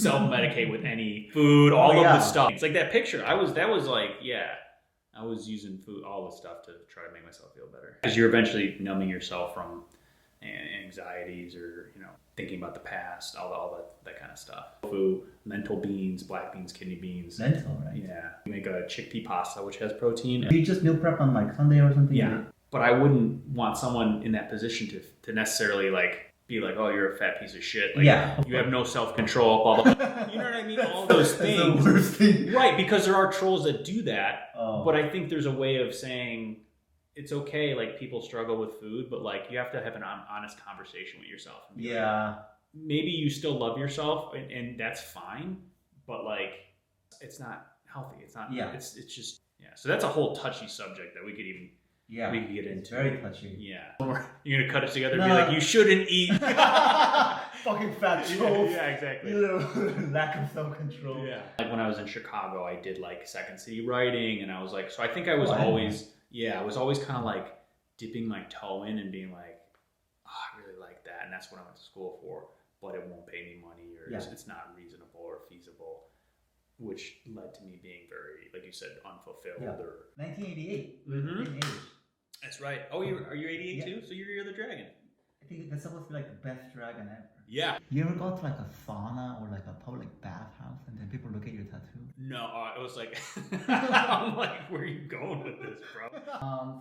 self-medicate with any food, all of the stuff. It's like that picture. I was using food, all the stuff to try to make myself feel better. Because you're eventually numbing yourself from anxieties or, thinking about the past, all that kind of stuff. Tofu, lentil beans, black beans, kidney beans. Lentil, right? Yeah. You make a chickpea pasta, which has protein. Do you just meal prep on like Sunday or something? Yeah. But I wouldn't want someone in that position to necessarily be like, oh, you're a fat piece of shit. Like, you have no self-control, blah, blah, blah. You know what I mean? All those things. The worst thing. Right, because there are trolls that do that. Oh. But I think there's a way of saying it's okay, like people struggle with food, but like you have to have an honest conversation with yourself. And be like, maybe you still love yourself and that's fine, but like it's not healthy. It's not, it's just, so that's a whole touchy subject that we could even we could get into. It's very touchy. Yeah. You're going to cut it together and be like, you shouldn't eat. Fucking fat trolls. Yeah, exactly. Lack of self-control. Yeah. Like when I was in Chicago, I did like Second City writing, and I was like, so I think I was always kind of like dipping my toe in and being like, oh, I really like that. And that's what I went to school for, but it won't pay me money or it's not reasonable or feasible, which led to me being very, like you said, unfulfilled. Or 1988. Mm-hmm. That's right. Oh, are you 88 too? So you're the dragon. I think that's supposed to be like the best dragon ever. Yeah. You ever go to like a sauna or like a public bathhouse and then people look at your tattoo? No, it was like, I'm like, where are you going with this, bro?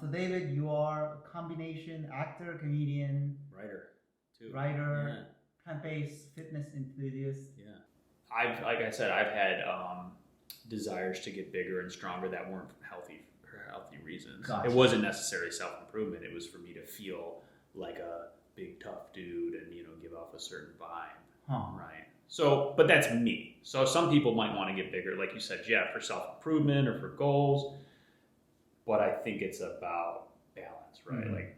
So David, you are a combination actor, comedian, writer, too. Plant-based fitness enthusiast. Yeah. Like I said, I've had desires to get bigger and stronger that weren't healthy for healthy reasons. Gotcha. It wasn't necessarily self-improvement. It was for me to feel like a big tough dude and give off a certain vibe, right? So, but that's me. So some people might want to get bigger, like you said, for self-improvement or for goals. But I think it's about balance, right? Mm-hmm. Like,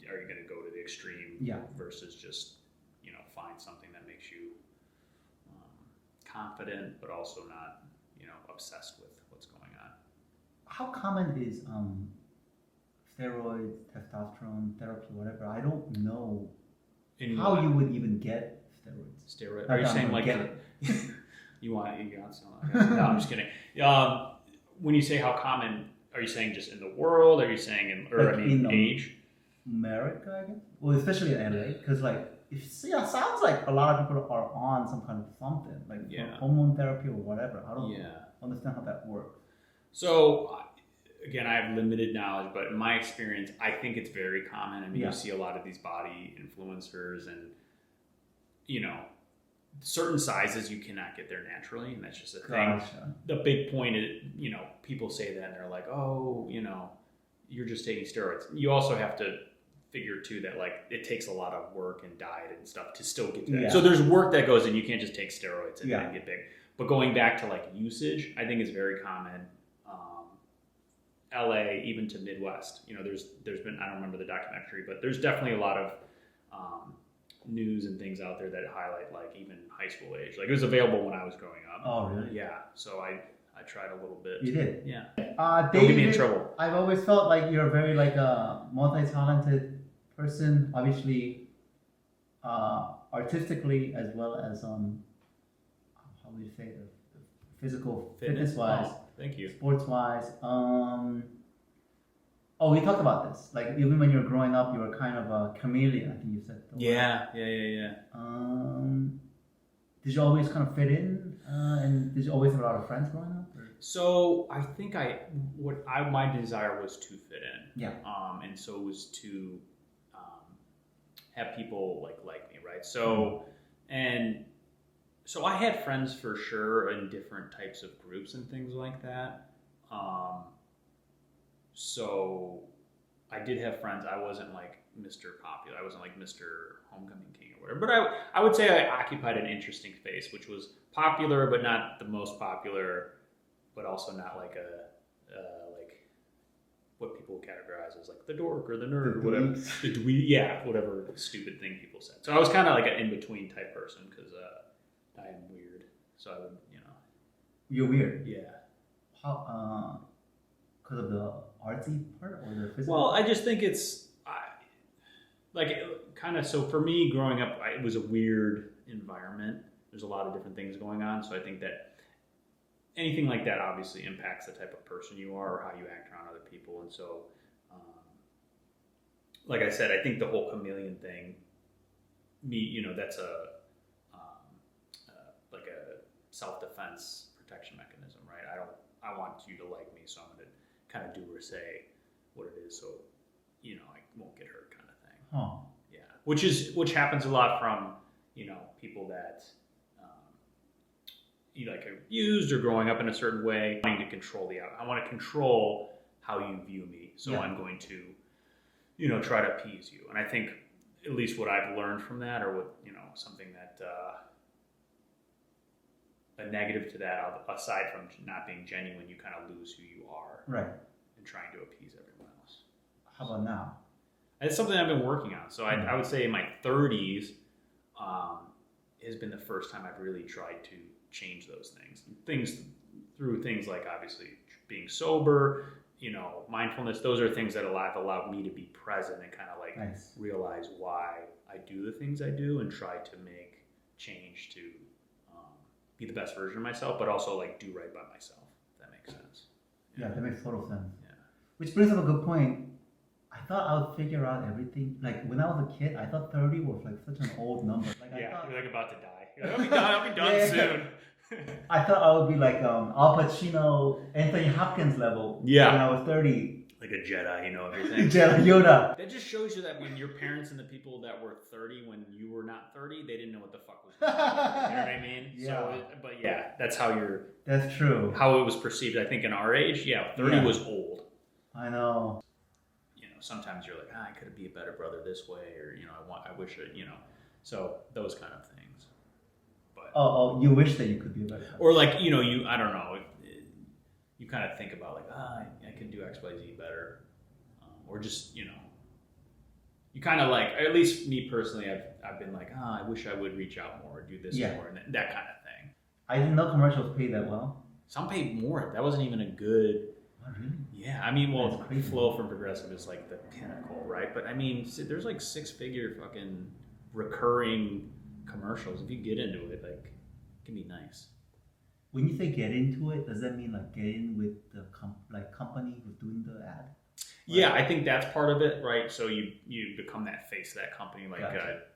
are you going to go to the extreme versus just find something that makes you confident, but also not obsessed with what's going on. How common is steroids, testosterone therapy, whatever? I don't know how you would even get steroids. Steroid? Are you saying like you got some? No, I'm just kidding. When you say how common, are you saying just in the world? Are you saying in age? America, I guess. Well, especially in LA, because sounds like a lot of people are on some kind of something like hormone therapy or whatever. I don't understand how that works. So. Again, I have limited knowledge, but in my experience, I think it's very common. I mean, you see a lot of these body influencers and, certain sizes you cannot get there naturally, and that's just a thing. The big point is, people say that and they're like, oh, you're just taking steroids. You also have to figure too that it takes a lot of work and diet and stuff to still get to that. So there's work that goes in. You can't just take steroids and then get big. But going back to usage, I think is very common. LA, even to Midwest, there's been, I don't remember the documentary, but there's definitely a lot of news and things out there that highlight even high school age. It was available when I was growing up. Oh, really? Yeah. So I tried a little bit. You did? Yeah. David, don't get me in trouble. I've always felt like you're very a multi-talented person, obviously artistically as well as how would you say the physical fitness-wise. Thank you. Sports-wise. We talked about this. Even when you were growing up, you were kind of a chameleon, I think you said. Yeah. Did you always kind of fit in? And did you always have a lot of friends growing up? Or? So I think my desire was to fit in. Yeah. And so it was to have people like me, right? So, and so I had friends for sure in different types of groups and things like that. So I did have friends. I wasn't Mr. Popular. I wasn't Mr. Homecoming King or whatever. But I would say I occupied an interesting space, which was popular, but not the most popular, but also not what people categorize as the dork or the nerd or whatever. The dweeb, whatever stupid thing people said. So I was kind of an in-between type person because I am weird. So I would, You're weird? Yeah. How, because of the artsy part or the physical? Well, I just think it's, so for me growing up, it was a weird environment. there's a lot of different things going on. So I think that anything like that obviously impacts the type of person you are or how you act around other people. And so, like I said, I think the whole chameleon thing, that's like a self-defense protection mechanism, right? I want you to like me, so I'm going to kind of do or say what it is, so I won't get hurt, kind of thing. Huh. Yeah, which happens a lot from people that like are used or growing up in a certain way, wanting to control I want to control how you view me, so I'm going to try to appease you. And I think at least what I've learned from that, or what something that a negative to that, aside from not being genuine, you kind of lose who you are, right, and trying to appease everyone else. How about now? It's something I've been working on. So I would say in my 30s has been the first time I've really tried to change those things through things like obviously being sober, mindfulness. Those are things that have allowed me to be present and kind of like realize why I do the things I do, and try to make change to be the best version of myself, but also like do right by myself, if that makes sense. Yeah, that makes total sense. Yeah. Which brings up a good point. I thought I would figure out everything. Like when I was a kid, I thought 30 was like such an old number. Like you're like about to die. I'll be done soon. I thought I would be like Al Pacino, Anthony Hopkins level when I was 30. Like a Jedi, everything. Jedi Yoda. That just shows you that when your parents and the people that were 30 when you were not 30, they didn't know what the fuck was going on. You know what I mean? Yeah. So, that's how That's true. How it was perceived. I think in our age, 30 was old. I know. Sometimes you're like, I could be a better brother this way, or I wish it, so those kind of things. But you wish that you could be a better brother. Or like I don't know, you kind of think about like, I could do X, Y, Z better, or just you kind of like, at least me personally, I've been like, I wish I would reach out more, or do this more, and that kind of thing. I didn't know commercials pay that well. Some pay more. That wasn't even a good. Oh, really? Yeah, I mean, well, Flow from Progressive is like the pinnacle, right? But I mean, there's like 6-figure fucking recurring commercials. If you get into it, like, it can be nice. When you say get into it, does that mean like get in with the company who's doing the ad? Yeah, I think that's part of it, right? So you become that face of that company, like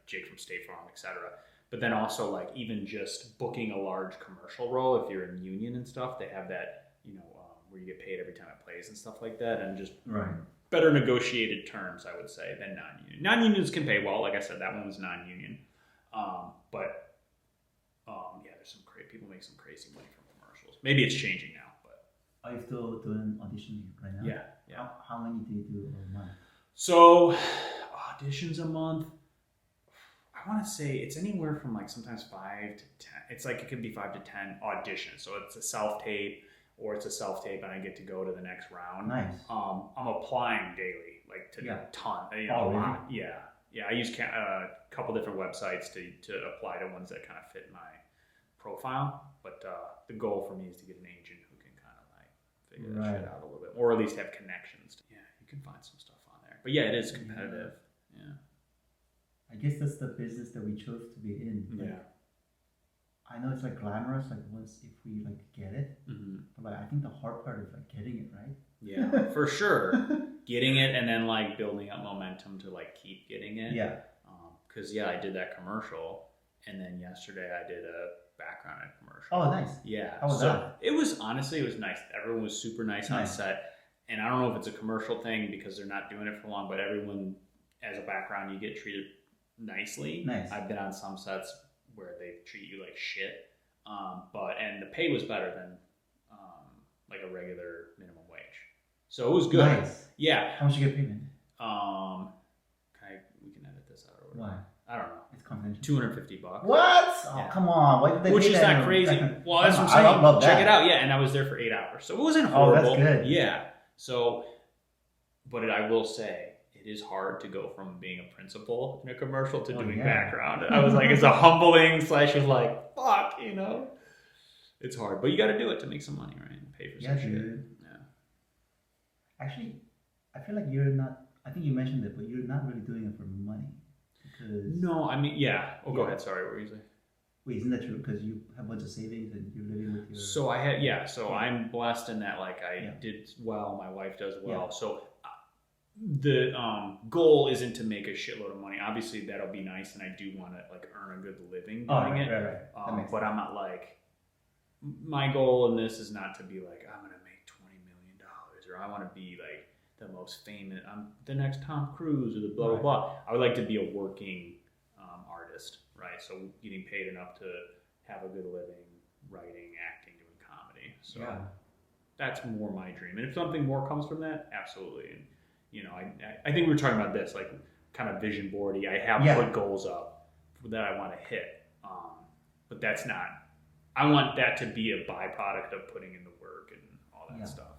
Jake from State Farm, etc. But then also like even just booking a large commercial role, if you're in union and stuff, they have that, where you get paid every time it plays and stuff like that, and just better negotiated terms, I would say, than non-union. Non-unions can pay well, like I said, that one was non-union, but there's some people make some crazy money from commercials. Maybe it's changing now, but are you still doing auditions right now? Yeah. How many do you do a month? So auditions a month, I want to say it's anywhere from like sometimes 5 to 10. It's like it could be 5 to 10 auditions. So it's a self-tape, or it's a self-tape and I get to go to the next round. Nice. I'm applying daily, like to a ton, a lot. Really? Yeah. I use a couple different websites to apply to ones that kind of fit my profile. But the goal for me is to get an agent who can kind of like figure that shit out a little bit, or at least have connections. Yeah, you can find some stuff on there. But yeah, it is competitive. Yeah. I guess that's the business that we chose to be in. Like, I know it's like glamorous, like once if we like get it, but like I think the hard part is like getting it, right? Yeah, for sure. Getting it, and then like building up momentum to like keep getting it. Yeah. Because I did that commercial, and then yesterday I did a background ad commercial. Oh, nice. Yeah. How was that? It was nice. Everyone was super nice on set, and I don't know if it's a commercial thing because they're not doing it for long, but everyone as a background you get treated nicely. Nice. I've been on some sets where they treat you like shit, and the pay was better than like a regular minimum wage, so it was good. Nice. Yeah. How much you get paid? We can edit this out or whatever. Why? I don't know. It's confidential. $250. What? Oh, come on. Why did they Which is not crazy. Well, that's what I'm saying. I love that. Check it out. Yeah, and I was there for 8 hours, so it wasn't horrible. Oh, that's good. Yeah. So, but I will say, it is hard to go from being a principal in a commercial to doing background. I was like, it's a humbling / was like, fuck, It's hard, but you got to do it to make some money, right? And pay for some shit. Dude. Yeah. Actually, I feel like you're not. I think you mentioned it, but you're not really doing it for money. Because no, I mean, yeah. Oh, go ahead. Sorry, what were you saying? Wait, isn't that true? Because you have a bunch of savings and you're living with your... So I had, so I'm blessed in that, like, I did well, my wife does well. Yeah. So the goal isn't to make a shitload of money. Obviously, that'll be nice, and I do want to, like, earn a good living doing it. Right. But I'm not, like, my goal in this is not to be, like, I'm going to make $20 million, or I want to be, like, the most famous, I'm the next Tom Cruise, or the blah, blah, blah. I would like to be a working artist. Right, so getting paid enough to have a good living, writing, acting, doing comedy. So that's more my dream. And if something more comes from that, absolutely. And you know, I think we were talking about this, like kind of vision boardy. I have put goals up that I want to hit, but that's not. I want that to be a byproduct of putting in the work and all that stuff.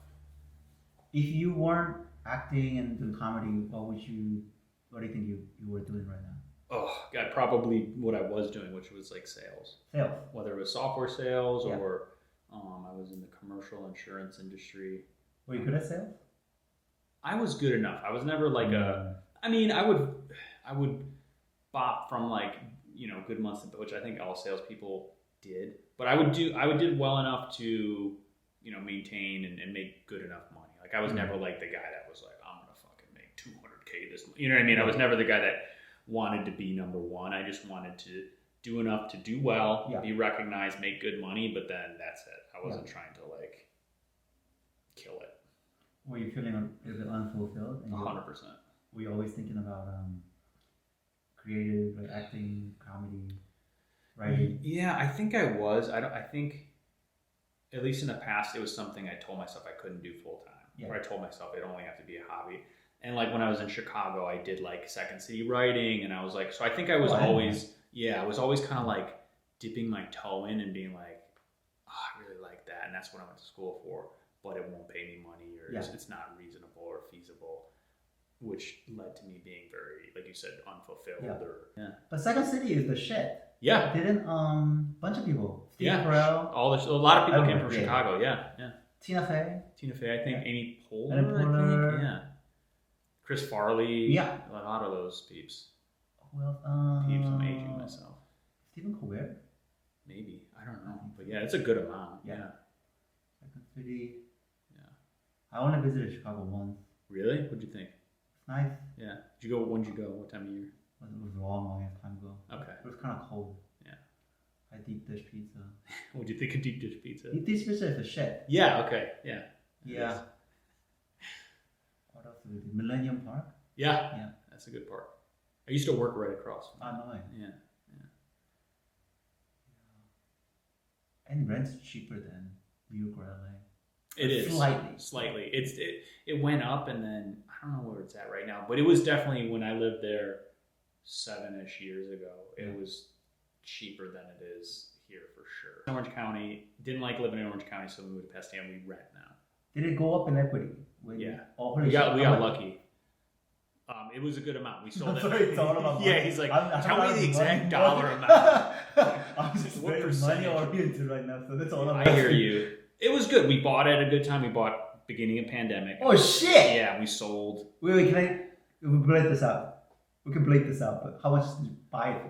If you weren't acting and doing comedy, what do you think you were doing right now? Oh, God, probably what I was doing, which was like sales. Sales. Whether it was software sales or I was in the commercial insurance industry. Were you good at sales? I was good enough. I was never like I would bop from like, you know, good months, which I think all salespeople did. But I did well enough to, you know, maintain and make good enough money. Like I was never like the guy that was like, I'm going to fucking make $200K this month. You know what I mean? I was never the guy that wanted to be number one. I just wanted to do enough to do well, be recognized, make good money, but then that's it. I wasn't trying to like kill it. Were you feeling a bit unfulfilled? 100%. Were you always thinking about creative, like acting, comedy, writing? Yeah, I think I was. I think, at least in the past, it was something I told myself I couldn't do full time. Or I told myself it'd only have to be a hobby. And like when I was in Chicago, I did like Second City writing, and I was like, so I think I was always kind of like dipping my toe in and being like, oh, I really like that, and that's what I went to school for, but it won't pay me money, or it's not reasonable or feasible, which led to me being very, like you said, unfulfilled. But Second City is the shit. Yeah. Didn't bunch of people? Steve Carell. A lot of people came from Chicago. Yeah. Tina Fey, I think. Amy Poehler, I think. Chris Farley, a lot of those peeps. Who else? Peeps, I'm aging myself. Stephen Colbert? Maybe, I don't know, but yeah, it's a good amount. Yeah. Second City. Yeah. I only visited Chicago once. Really? What'd you think? It's nice. Yeah. Did you go? When'd you go? What time of year? It was long time ago. Okay. It was kind of cold. Yeah. I deep dish pizza. What'd you think of deep dish pizza? Deep dish pizza is the shit. Yeah. Okay. Yeah. Yeah. What else did we do? Millennium Park? Yeah. That's a good park. I used to work right across from it. Oh, no. Yeah. And rent's cheaper than New York or LA. It is. Slightly. It went up, and then I don't know where it's at right now, but it was definitely, when I lived there 7-ish years ago, it was cheaper than it is here for sure. Orange County, didn't like living in Orange County, so we moved to Pasadena. We rent now. Did it go up in equity? We got lucky. It was a good amount. We sold it. Sorry, it's all about money. He's like, tell me the exact dollar amount. I'm just very money oriented right now, so that's all I'm I hear you. It was good. We bought at a good time. We bought beginning of pandemic. Oh shit! Yeah, we sold. Wait, we bleep this out. We can bleep this out, but how much did you buy it for?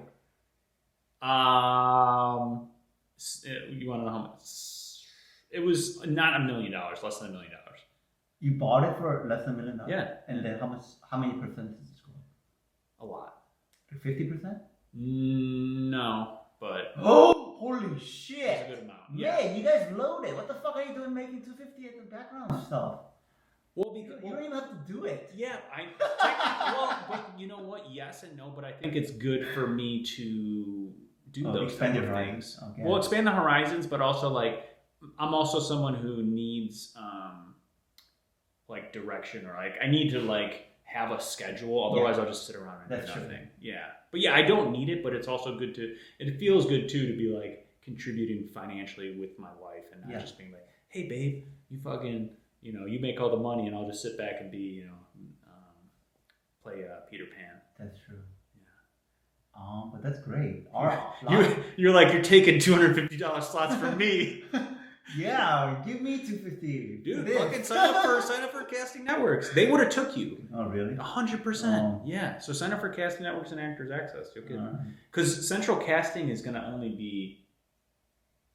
You want to know how much? It was not $1 million, less than $1 million. You bought it for less than $1 million? Yeah. And then how many percent does it go up? A lot. 50%? No, but... Oh, holy shit! It's a good amount. Yeah. Man, you guys loaded. What the fuck are you doing making $250 at the background stuff? Well, because you don't even have to do it. Yeah, but you know what? Yes and no, but I think it's good for me to do those kind of things. Okay. Well, expand the horizons, but also like, I'm also someone who needs like direction, or like I need to like have a schedule. Otherwise, I'll just sit around and do nothing. True. Yeah, but yeah, I don't need it, but it's also good to. It feels good too to be like contributing financially with my wife, and not just being like, "Hey, babe, you fucking, you know, you make all the money, and I'll just sit back and be, you know, play Peter Pan." That's true. But that's great. You're like, you're taking $250 slots from me. Yeah, give me 250. Dude, fucking sign up for casting networks. They would have took you. Oh, really? 100%. Oh. Yeah. So sign up for casting networks and Actors Access. Because Central Casting is going to only be,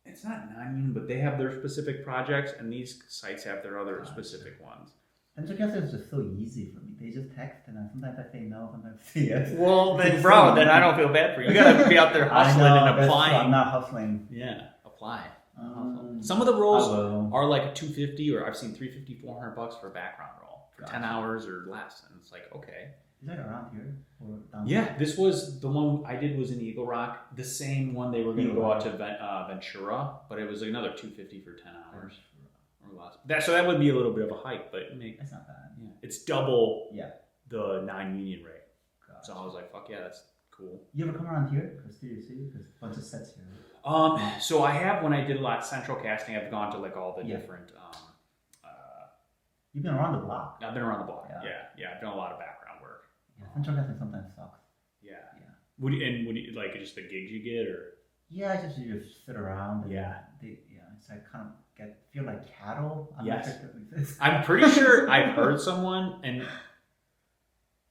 it's not non-union, but they have their specific projects, and these sites have their other specific ones. Central Casting is just so easy for me. They just text, and sometimes I say no, sometimes I say yes. Well, then, bro, then I don't feel bad for you. You got to be out there hustling and applying. I'm not hustling. Yeah, apply. Some of the roles are like $250, or I've seen $350, $400 for a background role for 10 hours or less, and it's like, okay. Is that around here or down Yeah, this was the one I did was in Eagle Rock. The same one they were going to go out to Ventura, but it was another $250 for 10 hours or less. So that would be a little bit of a hike, but that's not bad. Yeah, it's double the non-union rate. Gotcha. So I was like, fuck yeah, that's cool. You ever come around here? Because there's a bunch of sets here. So I have, when I did a lot of Central Casting, I've gone to like all the different. You've been around the block. I've been around the block. Yeah. I've done a lot of background work. Yeah, Central Casting sometimes sucks. Yeah. Would you like just the gigs you get, or? Yeah, you just sit around. And it's like kind of feel like cattle. I'm pretty sure I've heard someone, and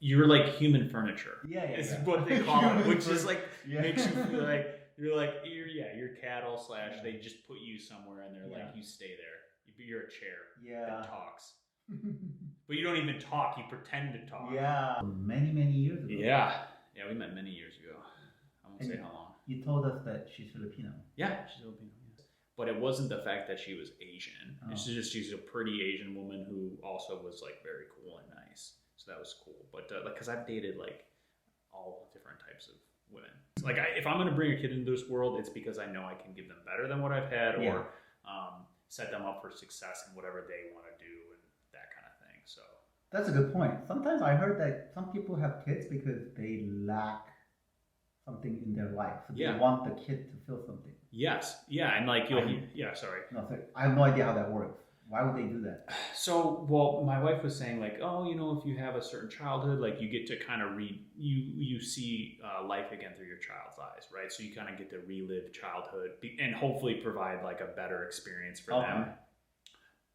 you're like human furniture. Yeah. It's what they call it, which is like makes you feel like. You're cattle / they just put you somewhere and they're like, you stay there. You're a chair that talks. But you don't even talk, you pretend to talk. Yeah. Many years ago. Yeah, we met many years ago. I won't say how long. You told us that she's Filipino. Yeah, she's Filipino. Yes. But it wasn't the fact that she was Asian. Oh. She's a pretty Asian woman who also was like very cool and nice. So that was cool. But because I've dated like all different types of women. Like if I'm going to bring a kid into this world, it's because I know I can give them better than what I've had, or set them up for success in whatever they want to do and that kind of thing. So that's a good point. Sometimes I heard that some people have kids because they lack something in their life. So they want the kid to feel something. Yes. Yeah. And like sorry. No, sorry. I have no idea how that works. Why would they do that? So, well, my wife was saying like, if you have a certain childhood, like you get to kind of you see life again through your child's eyes, right? So you kind of get to relive childhood and hopefully provide like a better experience for them.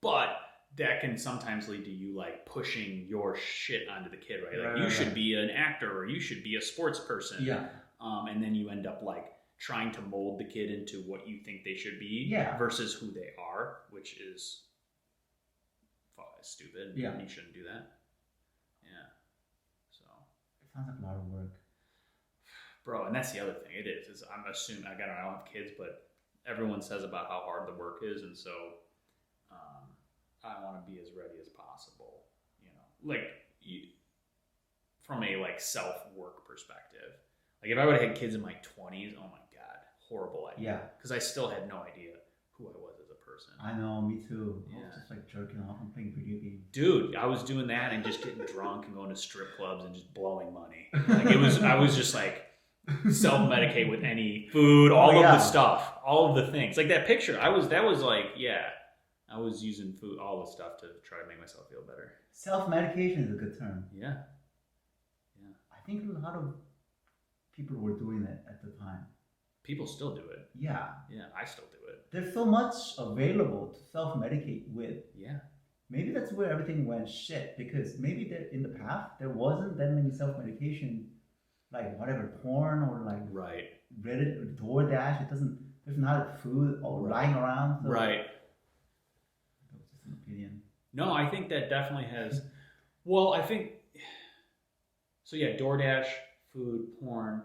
But that can sometimes lead to you like pushing your shit onto the kid, right? Like you should be an actor, or you should be a sports person. Yeah. And then you end up like trying to mold the kid into what you think they should be versus who they are, which is stupid. Yeah. You shouldn't do that. Yeah. So. It sounds like a lot of work. Bro, and that's the other thing. It is. I'm assuming, I don't have kids, but everyone says about how hard the work is, and so I want to be as ready as possible. From a like self-work perspective. Like if I would have had kids in my 20s, oh my God, horrible idea. Yeah. Because I still had no idea who I was as a person. I know, me too. Yeah. I was just like jerking off and playing video games. Dude, I was doing that and just getting drunk and going to strip clubs and just blowing money. Like I was just like self-medicate with any food, all of the stuff, all of the things. Like that picture, I was using food, all the stuff to try to make myself feel better. Self-medication is a good term. Yeah. I think a lot of people were doing it at the time. People still do it. Yeah. Yeah, I still do it. There's so much available to self-medicate with. Yeah. Maybe that's where everything went shit, because maybe in the past there wasn't that many self-medication, like whatever, porn or like Reddit or DoorDash. There's not food all lying around. So right. That's just an opinion. No, I think that definitely has. Well, I think. So yeah, DoorDash, food, porn.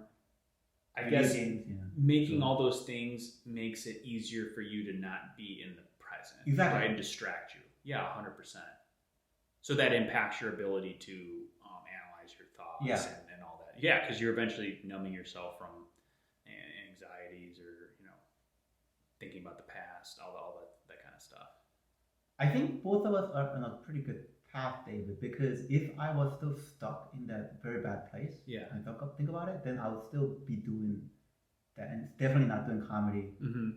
I guess making all those things makes it easier for you to not be in the present. Exactly. Right? And distract you. Yeah, 100%. So that impacts your ability to analyze your thoughts and all that. Yeah, because you're eventually numbing yourself from anxieties or, thinking about the past, all that kind of stuff. I think both of us are on a pretty good path, David, because if I was still stuck in that very bad place, and think about it, then I would still be doing that, and definitely not doing comedy. Mm-hmm.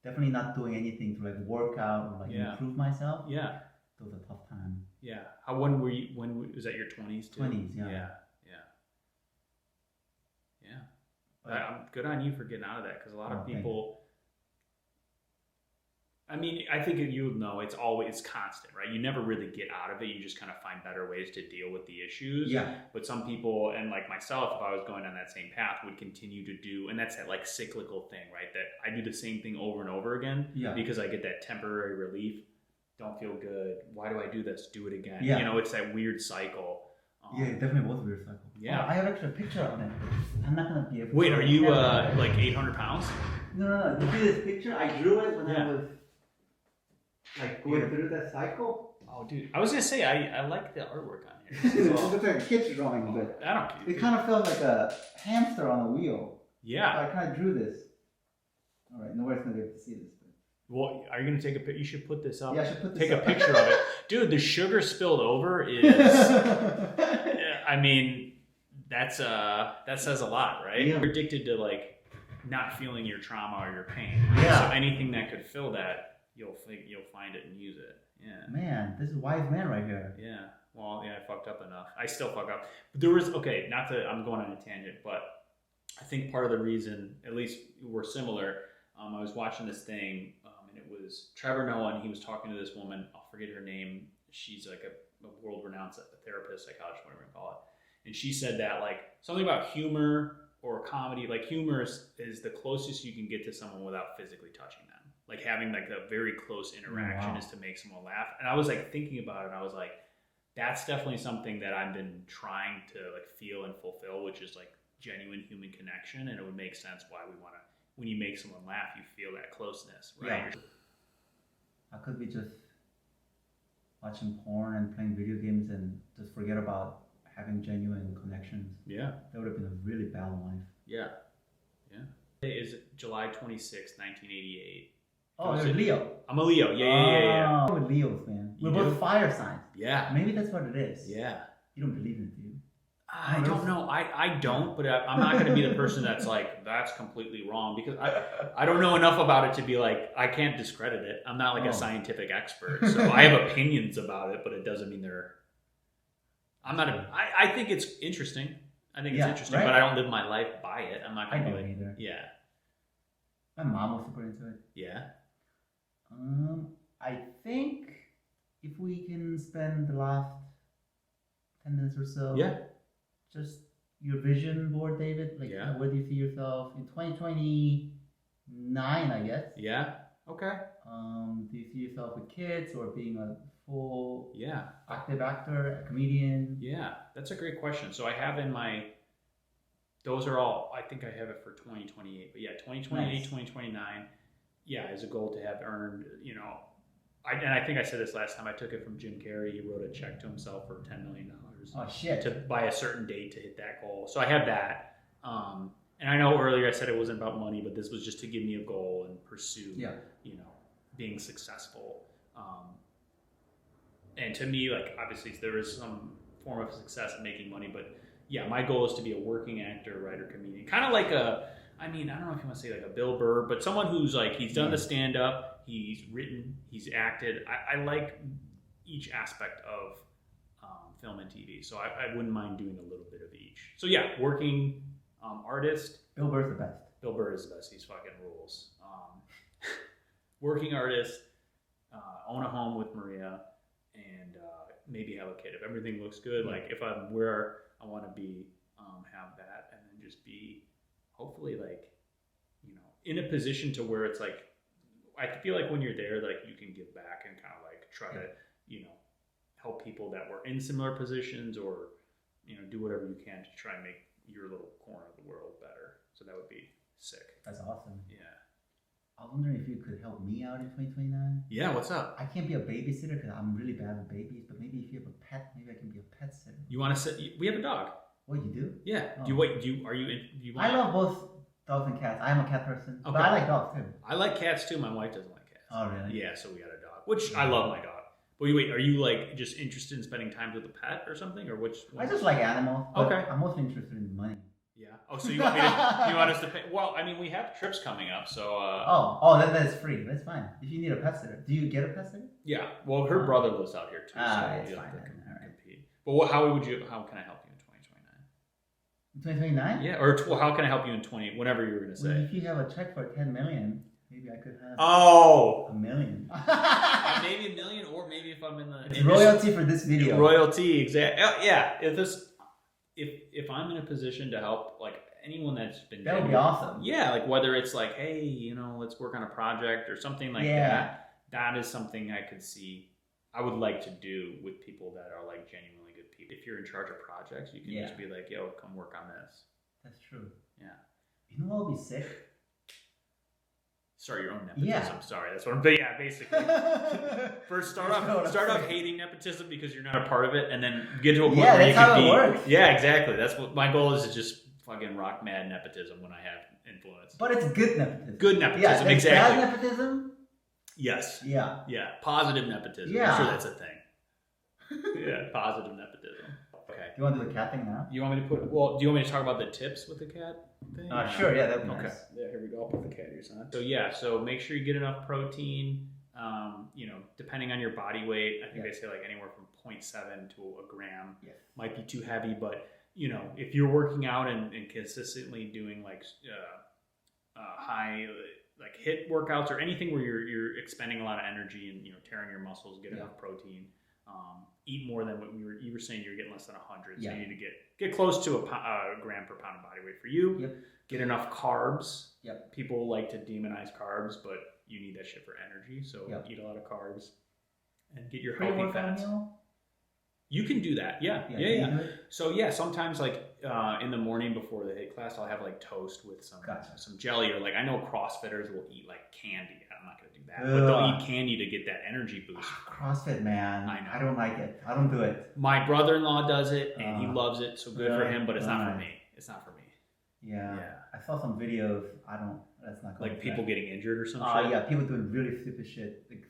Definitely not doing anything to like work out or like improve myself. Yeah, those are tough times. Yeah. When was that your 20s too? 20s, yeah. I'm good on you for getting out of that, because a lot of people. I mean, I think you know it's always constant, right? You never really get out of it. You just kind of find better ways to deal with the issues. Yeah. But some people, and like myself, if I was going on that same path, would continue to do, and that's that like cyclical thing, right? That I do the same thing over and over again because I get that temporary relief. Don't feel good. Why do I do this? Do it again. Yeah. You know, it's that weird cycle. Yeah, it definitely was a weird cycle. Yeah. I have actually a picture of it. I'm not going to be able to... Wait, are you like 800 pounds? No. You see this picture? I drew it when I was like going through that cycle. Oh, dude. I was going to say, I like the artwork on here. It looks like a kid's drawing, but I don't. It kind of felt like a hamster on a wheel. Yeah. So I kind of drew this. All right, nobody's going to be able to see this. Well, are you going to take a picture? You should put this up. Yeah, I should put this Take up. a picture of it. Dude, the sugar spilled over is... I mean, that says a lot, right? Yeah. You're addicted to, like, not feeling your trauma or your pain. Yeah. So anything that could fill that, you'll find it and use it. Yeah. Man, this is a wise man right here. Yeah. Well, yeah, I fucked up enough. I still fuck up. But there was... Okay, I'm going on a tangent, but I think part of the reason, at least we're similar, I was watching this thing... and it was Trevor Noah, and he was talking to this woman. I'll forget her name. She's like a world-renowned therapist, psychologist, whatever you call it. And she said that like something about humor or comedy, like humor is the closest you can get to someone without physically touching them. Like having like a very close interaction is to make someone laugh. And I was like thinking about it, and I was like, that's definitely something that I've been trying to like feel and fulfill, which is like genuine human connection. And it would make sense why we want to. When you make someone laugh, you feel that closeness, right? Yeah. I could be just watching porn and playing video games and just forget about having genuine connections. Yeah. That would have been a really bad life. Yeah. Yeah. Today is July 26th, 1988. Oh, you're Leo. I'm a Leo. Yeah. We're Leos, man. We're both fire signs. Yeah. Maybe that's what it is. Yeah. You don't believe in it, do you? I don't know. I don't, but I'm not going to be the person that's like, that's completely wrong, because I don't know enough about it to be like, I can't discredit it. I'm not like a scientific expert. So I have opinions about it, but it doesn't mean I think it's interesting. I think it's interesting, right? But I don't live my life by it. I'm not going to be like, either. Yeah. My mom was super into it. Yeah. I think if we can spend the last 10 minutes or so. Yeah. Just your vision board, David. Like, where do you see yourself in 2029, I guess? Yeah. Okay. Do you see yourself with kids or being a full active actor, a comedian? Yeah, that's a great question. So I have those are all, I think I have it for 2028. But yeah, 2028, 2029, is a goal to have earned, and I think I said this last time, I took it from Jim Carrey. He wrote a check to himself for $10 million. Oh, shit. To by a certain date to hit that goal. So I have that. And I know earlier I said it wasn't about money, but this was just to give me a goal and pursue, being successful. And to me, like, obviously there is some form of success in making money, but yeah, my goal is to be a working actor, writer, comedian. Kind of like I don't know if you want to say like a Bill Burr, but someone who's like, he's done the stand-up, he's written, he's acted. I like each aspect of film and TV, so I wouldn't mind doing a little bit of each. So yeah, working artist. Bill Burr's the best. Bill Burr is the best. He's fucking rules. Working artist, own a home with Maria, and maybe have a kid. If everything looks good, like if I'm where I want to be, have that, and then just be hopefully like, in a position to where it's like, I feel like when you're there, like you can give back and kind of like try to, help people that were in similar positions, or, do whatever you can to try and make your little corner of the world better. So that would be sick. That's awesome. Yeah. I was wondering if you could help me out in 2029. Yeah, what's up? I can't be a babysitter because I'm really bad with babies, but maybe if you have a pet, maybe I can be a pet sitter. You want to sit? We have a dog. What, you do? Yeah. Oh. I love both dogs and cats. I'm a cat person, but I like dogs too. I like cats too. My wife doesn't like cats. Oh, really? Yeah, so we got a dog, which I love my dog. But wait, are you like just interested in spending time with a pet or something, or which? I just like animals. Okay. I'm mostly interested in money. Yeah. Oh, so you want us to pay? Well, I mean, we have trips coming up, so. That's free. That's fine. If you need a pet sitter, do you get a pet sitter? Yeah. Well, her brother lives out here too, so it's fine. Compete. But how can I help you in 2029? 2029? Yeah. Or how can I help you in whenever you were going to say? Well, if you have a check for $10 million, maybe maybe I could have $1 million. Maybe $1 million, or maybe if I'm in the it's royalty for this video. Royalty, exactly. Yeah, if I'm in a position to help like anyone that's been that would be awesome. Yeah, like whether it's like, hey, let's work on a project or something like that. That is something I could see. I would like to do with people that are like genuinely good people. If you're in charge of projects, you can just be like, yo, come work on this. That's true. Yeah. You know what would be sick? Start your own nepotism. Yeah. Sorry, that's what I'm. But yeah, basically. First, start off hating nepotism because you're not a part of it, and then get to a point where you can be. Works. Yeah, exactly. That's what my goal is. To just fucking rock mad nepotism when I have influence. But it's good nepotism. Good nepotism, exactly. Bad nepotism. Yes. Yeah. Yeah. Positive nepotism. Yeah. I'm sure that's a thing. Yeah. Positive nepotism. Okay. Do you want to do the cat thing now? You want me to do you want me to talk about the tips with the cat thing? Sure. Yeah, that'd be nice. Yeah, here we go. I'll put the cat ears on. So make sure you get enough protein. Depending on your body weight, I think they say like anywhere from 0.7 to a gram. Yeah. Might be too heavy, but if you're working out and consistently doing like high like HIIT workouts or anything where you're expending a lot of energy and tearing your muscles, get enough protein. Eat more than what you were saying. You're getting less than 100, so you need to get close to a gram per pound of body weight for you. Yep. Get enough carbs. Yep. People like to demonize carbs, but you need that shit for energy. So eat a lot of carbs and get your healthy fats. You can do that. Yeah. So sometimes like in the morning before the HIIT class, I'll have like toast with some jelly, or like I know CrossFitters will eat like candy. I'm not gonna do that, but they'll eat candy to get that energy boost. CrossFit, man. I know. I don't like it. I don't do it. My brother-in-law does it, and he loves it. So good for him, but it's not for me. It's not for me. Yeah. I saw some videos. That's not like people getting injured or something. Yeah, people doing really stupid shit. Like,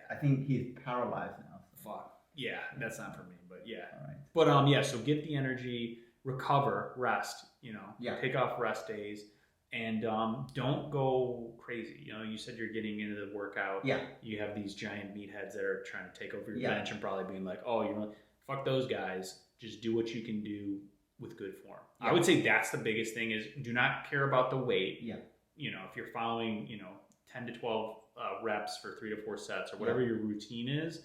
I think he's paralyzed now. So. Fuck. Yeah, that's not for me, but yeah. All right. But so get the energy, recover, rest. Take off rest days, and don't go crazy. You said you're getting into the workout. Yeah. You have these giant meatheads that are trying to take over your bench and probably being like, oh, fuck those guys. Just do what you can do with good form. Yeah. I would say that's the biggest thing is do not care about the weight. Yeah. If you're following, 10 to 12 reps for 3 to 4 sets or whatever your routine is,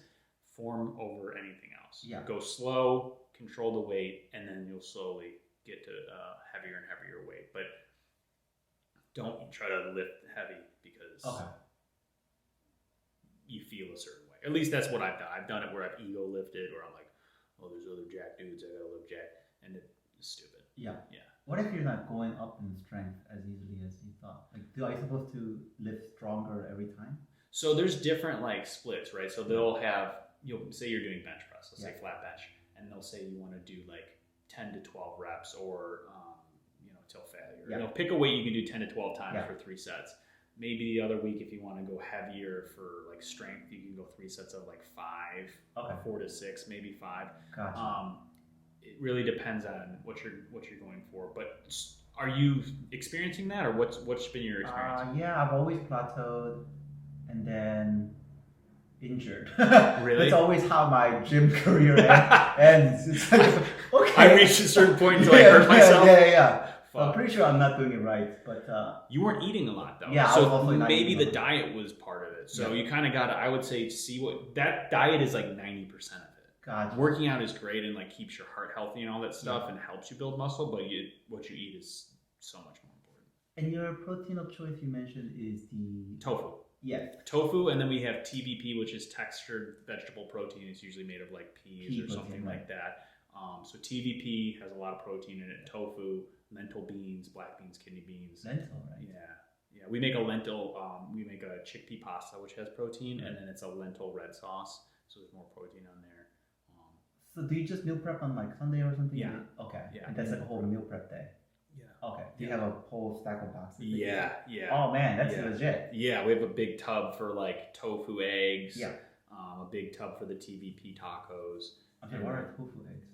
form over anything else. Yeah. Go slow, control the weight, and then you'll slowly get to heavier and heavier weight. But don't try to lift heavy because you feel a certain way. At least that's what I've done. I've done it where I've ego lifted, where I'm like, oh, there's other jack dudes, I gotta lift jack, and it's stupid. Yeah. What if you're not going up in strength as easily as you thought? Like, are you supposed to lift stronger every time? So there's different like splits, right? So they'll have, you'll say you're doing bench press, let's say flat bench, and they'll say you want to do like 10 to 12 reps or till failure. Yeah. Pick a weight you can do 10 to 12 times for 3 sets. Maybe the other week, if you want to go heavier for like strength, you can go 3 sets of like 5, 4 to 6, maybe 5. Gotcha. It really depends on what you're going for. But are you experiencing that, or what's been your experience? I've always plateaued and then injured. Really? That's always how my gym career ends. It's like, okay. I reached a certain point until I hurt myself. Yeah. I'm pretty sure I'm not doing it right, but you weren't eating a lot though. Yeah, so maybe the diet was part of it. So you kind of got to, I would say, see what that diet is like 90% of it. Gotcha. Working out is great and like keeps your heart healthy and all that stuff and helps you build muscle, but what you eat is so much more important. And your protein of choice you mentioned is the tofu. Yeah. Tofu, and then we have TVP, which is textured vegetable protein. It's usually made of like peas or something like that. So TVP has a lot of protein in it. Tofu, lentil beans, black beans, kidney beans. Lentil, right? Yeah. We make a lentil. We make a chickpea pasta, which has protein, and then it's a lentil red sauce, so there's more protein on there. So do you just meal prep on like Sunday or something? Yeah. Okay. Yeah. And that's like a whole meal prep day. Yeah. Okay. Do you have a whole stack of boxes? Yeah. Oh man, that's legit. Yeah, we have a big tub for like tofu eggs. Yeah. A big tub for the TVP tacos. Okay, what are tofu eggs?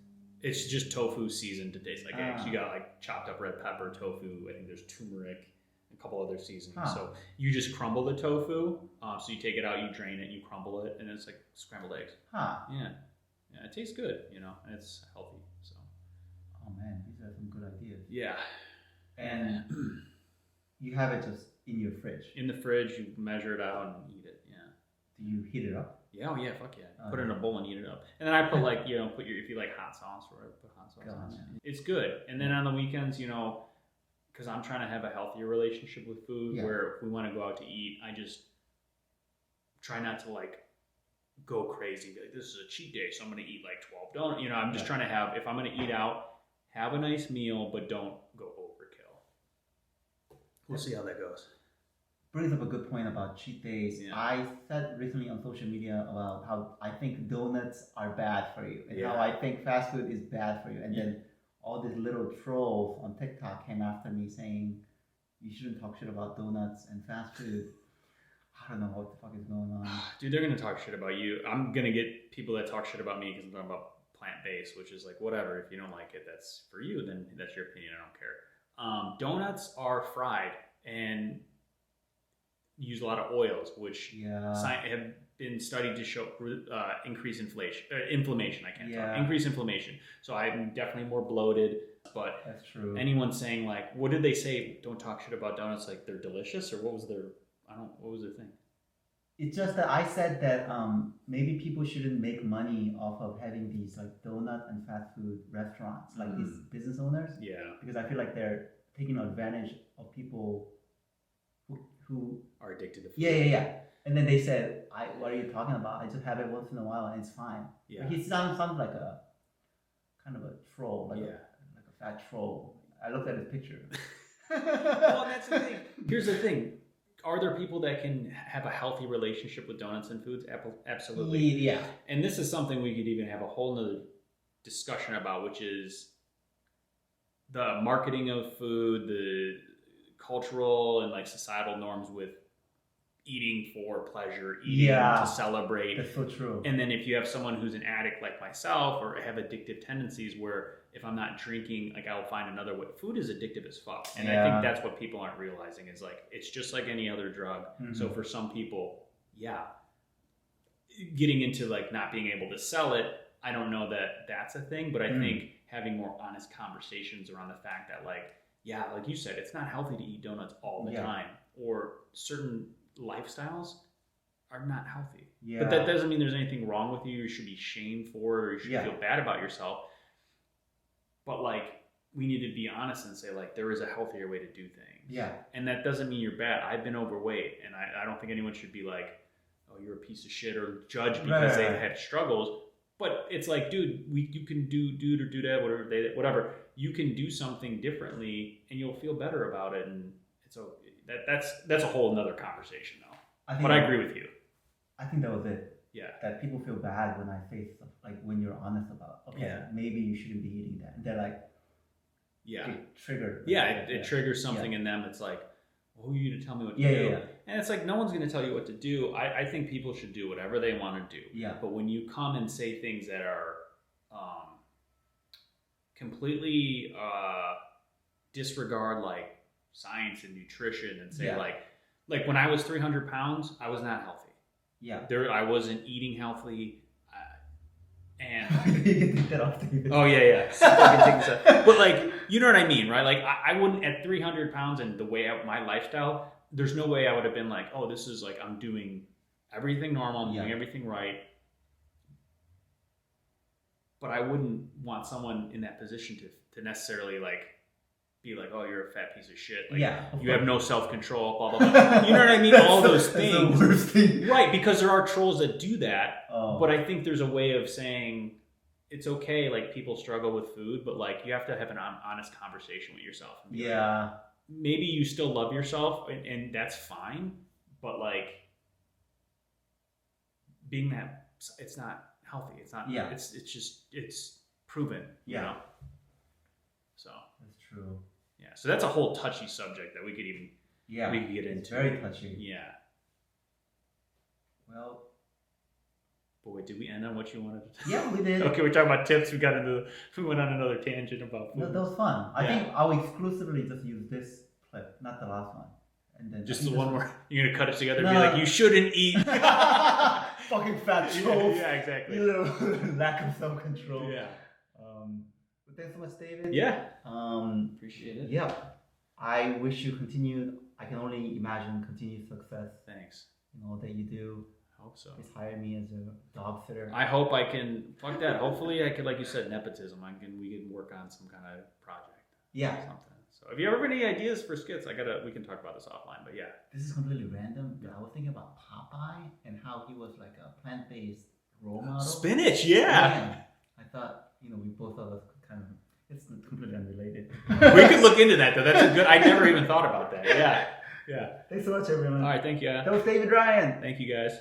It's just tofu seasoned to taste like eggs. You got like chopped up red pepper, tofu. I think there's turmeric, a couple other seasonings. So you just crumble the tofu. So you take it out, you drain it, you crumble it, and it's like scrambled eggs. Yeah, it tastes good, and it's healthy. So. Oh man, these are some good ideas. Yeah. And You have it just in your fridge. In the fridge, you measure it out and eat it. Yeah. Do you heat it up? Yeah, fuck yeah. Put it in a bowl and eat it up. And then I put if you like hot sauce, or I put hot sauce on it. It's good. And then on the weekends, because I'm trying to have a healthier relationship with food, where if we want to go out to eat, I just try not to go crazy. Be like, this is a cheat day, so I'm going to eat 12 donuts. I'm just trying to if I'm going to eat out, have a nice meal, but don't go overkill. We'll see how that goes. Brings up a good point about cheat days. Yeah. I said recently on social media about how I think donuts are bad for you, and how I think fast food is bad for you. And then all these little trolls on TikTok came after me saying you shouldn't talk shit about donuts and fast food. I don't know what the fuck is going on. Dude, they're gonna talk shit about you. I'm gonna get people that talk shit about me because I'm talking about plant-based, which is whatever. If you don't like it, that's for you. Then that's your opinion. I don't care. Donuts are fried and use a lot of oils, which have been studied to show increase inflammation. I can't talk. Increase inflammation. So I'm definitely more bloated. But that's true. Anyone saying what did they say? Don't talk shit about donuts. They're delicious, or what was their? What was their thing? It's just that I said that maybe people shouldn't make money off of having these donut and fast food restaurants, these business owners. Yeah. Because I feel like they're taking advantage of people who are addicted to food. Yeah. And then they said, what are you talking about? I just have it once in a while and it's fine. Yeah. He sounds like a kind of a troll, like a fat troll. I looked at his picture. Well, that's the thing. Here's the thing. Are there people that can have a healthy relationship with donuts and foods? Absolutely. Yeah. And this is something we could even have a whole nother discussion about, which is the marketing of food, the cultural and societal norms with eating for pleasure, eating to celebrate. That's so true. And then if you have someone who's an addict like myself or have addictive tendencies where if I'm not drinking, I'll find another way. Food is addictive as fuck. And I think that's what people aren't realizing is it's just like any other drug. Mm-hmm. So for some people, getting into not being able to sell it, I don't know that that's a thing, but I think having more honest conversations around the fact that like you said, it's not healthy to eat donuts all the time, or certain lifestyles are not healthy. Yeah. But that doesn't mean there's anything wrong with you. You should be shamed for it, or you should feel bad about yourself. But we need to be honest and say there is a healthier way to do things. Yeah. And that doesn't mean you're bad. I've been overweight, and I don't think anyone should be oh, you're a piece of shit, or judge because they've had struggles. But it's dude, you can do that, whatever. You can do something differently, and you'll feel better about it, and it's okay. That's a whole another conversation, though. I agree with you. I think that was it. Yeah. That people feel bad when I say stuff when you're honest about, maybe you shouldn't be eating that, and they're it triggered. It triggers something in them. It's who are you to tell me what to do? Yeah. And it's no one's going to tell you what to do. I think people should do whatever they want to do. Yeah. But when you come and say things that are completely disregard science and nutrition and say when I was 300 pounds, I was not healthy. Yeah. I wasn't eating healthy. And you can take that off. Oh yeah. So I can take this out. But you know what I mean, right? I wouldn't at 300 pounds and the way out my lifestyle. There's no way I would have been oh, this is I'm doing everything normal, I'm doing everything right. But I wouldn't want someone in that position to necessarily be oh, you're a fat piece of shit. You have no self-control, blah, blah, blah. You know what I mean? All those things. The worst thing. Right, because there are trolls that do that. Oh. But I think there's a way of saying it's okay, people struggle with food, but you have to have an honest conversation with yourself. And be maybe you still love yourself, and that's fine, but being that, it's not healthy. It's not, it's proven, you know? So. That's true. Yeah, so that's a whole touchy subject that we could even we could get into. It's very touchy. Yeah. Well. But wait, did we end on what you wanted to? Yeah, we did. Okay, we're talking about tips. We went on another tangent about food. That was fun. I think I'll exclusively just use this clip, not the last one, and then just the one where you're gonna cut it together and be you shouldn't eat. Fucking fat trolls. Yeah, exactly. Lack of self-control. Yeah. Thanks so much, David. Yeah. Appreciate it. Yeah. I wish you continued I can only imagine continued success. Thanks. In all that you do. I hope so. Just hire me as a dog sitter. I hope I can. Fuck that. Hopefully, I could, like you said, nepotism. We can work on some kind of project. Yeah. Something. So, if you ever have any ideas for skits, we can talk about this offline. But yeah. This is completely random, but I was thinking about Popeye and how he was like a plant-based role model. Spinach, yeah. Man, I thought we both of us could kind of. It's completely unrelated. We could look into that though. That's a good. I never even thought about that. Yeah. Yeah. Thanks so much, everyone. All right. Thank you. That was David Ryan. Thank you, guys.